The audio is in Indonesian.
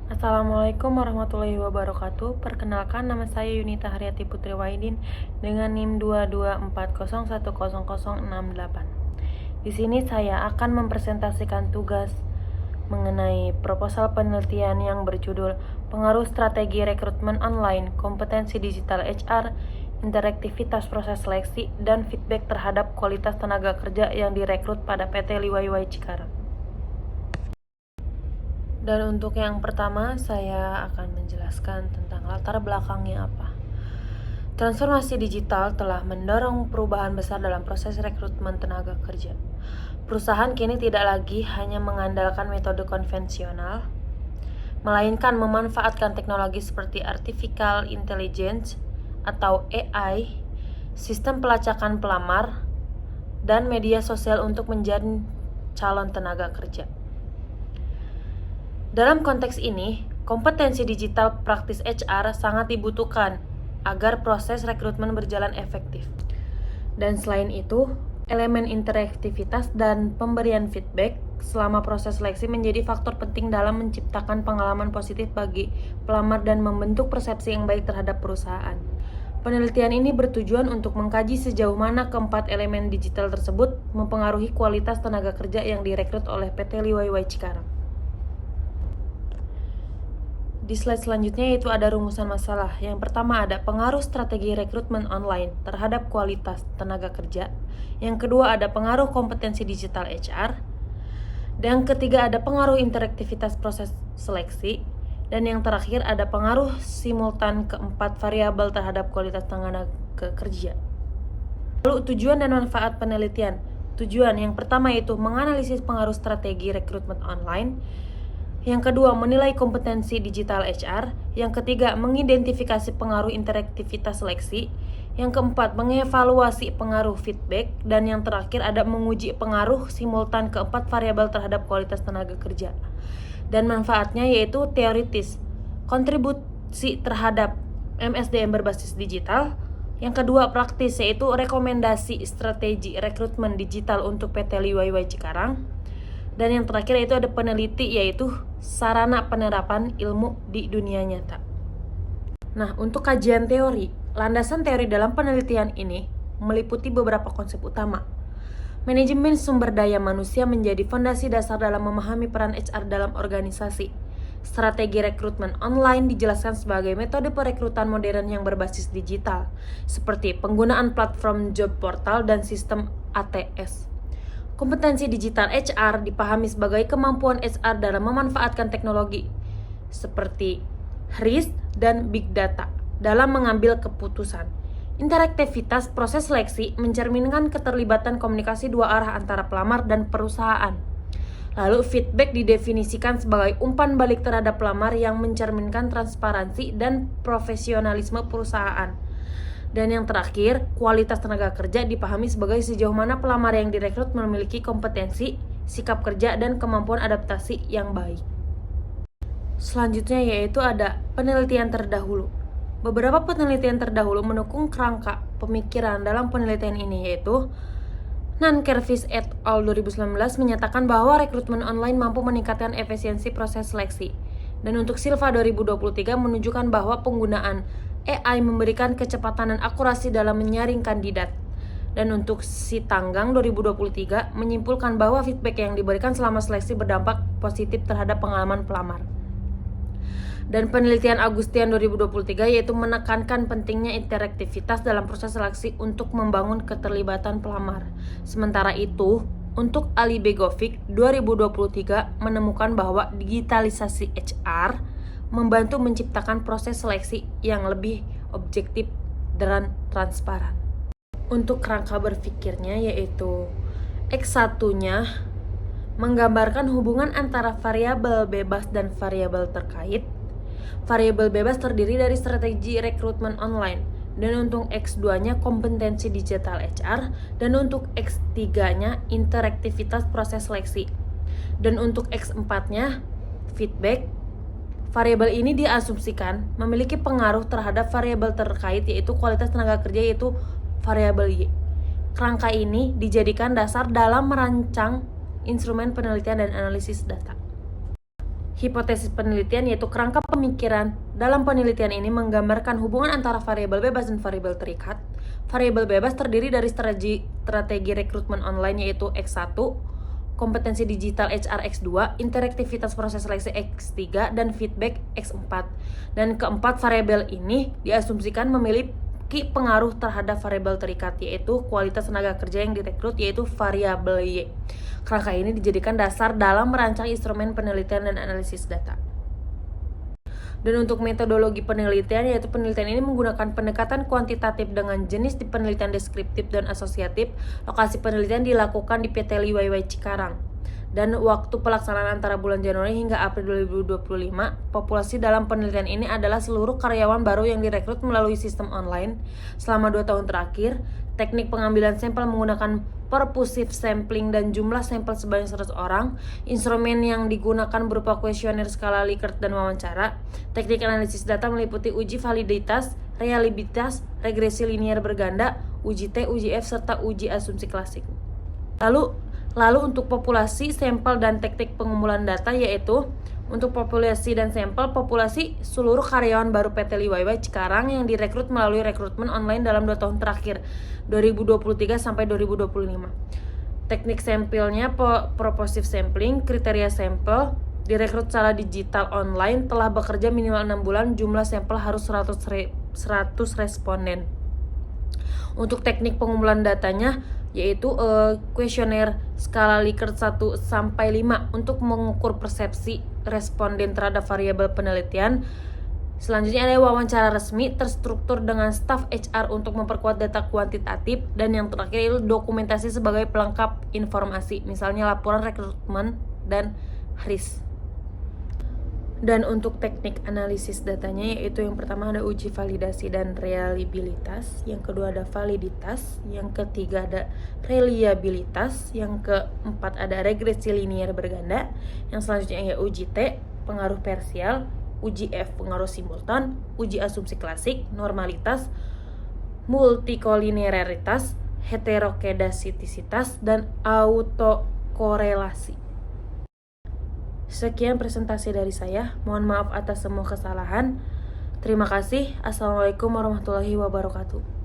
Assalamualaikum warahmatullahi wabarakatuh. Perkenalkan, nama saya Yunita Haryati Putri Wahidin dengan NIM 224010068. Di sini saya akan mempresentasikan tugas mengenai proposal penelitian yang berjudul Pengaruh Strategi Rekrutmen Online, Kompetensi Digital HR, Interaktivitas Proses Seleksi, dan Feedback terhadap Kualitas Tenaga Kerja yang direkrut pada PT Liwaiwai Cikarang. Dan untuk yang pertama, saya akan menjelaskan tentang latar belakangnya apa. Transformasi digital telah mendorong perubahan besar dalam proses rekrutmen tenaga kerja. Perusahaan kini tidak lagi hanya mengandalkan metode konvensional, melainkan memanfaatkan teknologi seperti artificial intelligence atau AI, sistem pelacakan pelamar, dan media sosial untuk menjadi calon tenaga kerja. Dalam konteks ini, kompetensi digital praktis HR sangat dibutuhkan agar proses rekrutmen berjalan efektif. Dan selain itu, elemen interaktivitas dan pemberian feedback selama proses seleksi menjadi faktor penting dalam menciptakan pengalaman positif bagi pelamar dan membentuk persepsi yang baik terhadap perusahaan. Penelitian ini bertujuan untuk mengkaji sejauh mana keempat elemen digital tersebut mempengaruhi kualitas tenaga kerja yang direkrut oleh PT Liwaiwai Cikarang. Di slide selanjutnya yaitu ada rumusan masalah. Yang pertama ada pengaruh strategi rekrutmen online terhadap kualitas tenaga kerja. Yang kedua ada pengaruh kompetensi digital HR. Dan yang ketiga ada pengaruh interaktivitas proses seleksi. Dan yang terakhir ada pengaruh simultan keempat variabel terhadap kualitas tenaga kerja. Lalu tujuan dan manfaat penelitian. Tujuan yang pertama yaitu menganalisis pengaruh strategi rekrutmen online. Yang kedua, menilai kompetensi digital HR. Yang ketiga, mengidentifikasi pengaruh interaktivitas seleksi. Yang keempat, mengevaluasi pengaruh feedback. Dan yang terakhir ada menguji pengaruh simultan keempat variabel terhadap kualitas tenaga kerja. Dan manfaatnya yaitu teoritis, kontribusi terhadap MSDM berbasis digital. Yang kedua, praktis, yaitu rekomendasi strategi rekrutmen digital untuk PT Liwaiwai Cikarang. Dan yang terakhir yaitu ada peneliti, yaitu sarana penerapan ilmu di dunia nyata. Nah, untuk kajian teori, landasan teori dalam penelitian ini meliputi beberapa konsep utama. Manajemen sumber daya manusia menjadi fondasi dasar dalam memahami peran HR dalam organisasi. Strategi rekrutmen online dijelaskan sebagai metode perekrutan modern yang berbasis digital, seperti penggunaan platform job portal dan sistem ATS. Kompetensi digital HR dipahami sebagai kemampuan HR dalam memanfaatkan teknologi seperti RIS dan Big Data dalam mengambil keputusan. Interaktivitas proses seleksi mencerminkan keterlibatan komunikasi dua arah antara pelamar dan perusahaan. Lalu feedback didefinisikan sebagai umpan balik terhadap pelamar yang mencerminkan transparansi dan profesionalisme perusahaan. Dan yang terakhir, kualitas tenaga kerja dipahami sebagai sejauh mana pelamar yang direkrut memiliki kompetensi, sikap kerja, dan kemampuan adaptasi yang baik. Selanjutnya yaitu ada penelitian terdahulu. Beberapa penelitian terdahulu mendukung kerangka pemikiran dalam penelitian ini, yaitu Nankervis et al. 2019 menyatakan bahwa rekrutmen online mampu meningkatkan efisiensi proses seleksi. Dan untuk Silva 2023 menunjukkan bahwa penggunaan AI memberikan kecepatan dan akurasi dalam menyaring kandidat. Dan untuk Sitanggang 2023 menyimpulkan bahwa feedback yang diberikan selama seleksi berdampak positif terhadap pengalaman pelamar. Dan penelitian Agustian 2023 yaitu menekankan pentingnya interaktivitas dalam proses seleksi untuk membangun keterlibatan pelamar. Sementara itu, untuk Ali Begovic 2023 menemukan bahwa digitalisasi HR membantu menciptakan proses seleksi yang lebih objektif dan transparan. Untuk kerangka berpikirnya yaitu X1-nya menggambarkan hubungan antara variabel bebas dan variabel terkait. Variabel bebas terdiri dari strategi rekrutmen online. Dan untuk X2-nya kompetensi digital HR. Dan untuk X3-nya interaktivitas proses seleksi. Dan untuk X4-nya feedback. Variabel ini diasumsikan memiliki pengaruh terhadap variabel terkait yaitu kualitas tenaga kerja yaitu variabel Y. Kerangka ini dijadikan dasar dalam merancang instrumen penelitian dan analisis data. Hipotesis penelitian yaitu kerangka pemikiran. Dalam penelitian ini menggambarkan hubungan antara variabel bebas dan variabel terikat. Variabel bebas terdiri dari strategi rekrutmen online yaitu X1, kompetensi digital HR X2, interaktivitas proses seleksi X3, dan feedback X4. Dan keempat variabel ini diasumsikan memiliki pengaruh terhadap variabel terikat yaitu kualitas tenaga kerja yang direkrut yaitu variabel Y. Kerangka ini dijadikan dasar dalam merancang instrumen penelitian dan analisis data. Dan untuk metodologi penelitian, yaitu penelitian ini menggunakan pendekatan kuantitatif dengan jenis di penelitian deskriptif dan asosiatif. Lokasi penelitian dilakukan di PT Liwaiwai Cikarang. Dan waktu pelaksanaan antara bulan Januari hingga April 2025. Populasi dalam penelitian ini adalah seluruh karyawan baru yang direkrut melalui sistem online selama 2 tahun terakhir. Teknik pengambilan sampel menggunakan pervasive sampling dan jumlah sampel sebanyak 100 orang. Instrumen yang digunakan berupa kuesioner, skala Likert, dan wawancara. Teknik analisis data meliputi uji validitas, reliabilitas, regresi linear berganda, uji T, uji F, serta uji asumsi klasik. Lalu untuk populasi, sampel, dan teknik pengumpulan data yaitu untuk populasi dan sampel, populasi seluruh karyawan baru PT Liwaiwai Cikarang yang direkrut melalui rekrutmen online dalam 2 tahun terakhir 2023 sampai 2025. Teknik sampelnya purposive sampling, kriteria sampel, direkrut secara digital online, telah bekerja minimal 6 bulan, jumlah sampel harus 100 responden. Untuk teknik pengumpulan datanya yaitu kuesioner skala Likert 1-5 untuk mengukur persepsi responden terhadap variabel penelitian. Selanjutnya ada wawancara resmi terstruktur dengan staf HR untuk memperkuat data kuantitatif, dan yang terakhir itu dokumentasi sebagai pelengkap informasi, misalnya laporan rekrutmen dan HRIS. Dan untuk teknik analisis datanya yaitu yang pertama ada uji validasi dan reliabilitas, yang kedua ada validitas, yang ketiga ada reliabilitas, yang keempat ada regresi linear berganda, yang selanjutnya ya uji T, pengaruh parsial, uji F, pengaruh simultan, uji asumsi klasik, normalitas, multikolinearitas, heterokedasitisitas, dan autokorelasi. Sekian presentasi dari saya. Mohon maaf atas semua kesalahan. Terima kasih. Assalamualaikum warahmatullahi wabarakatuh.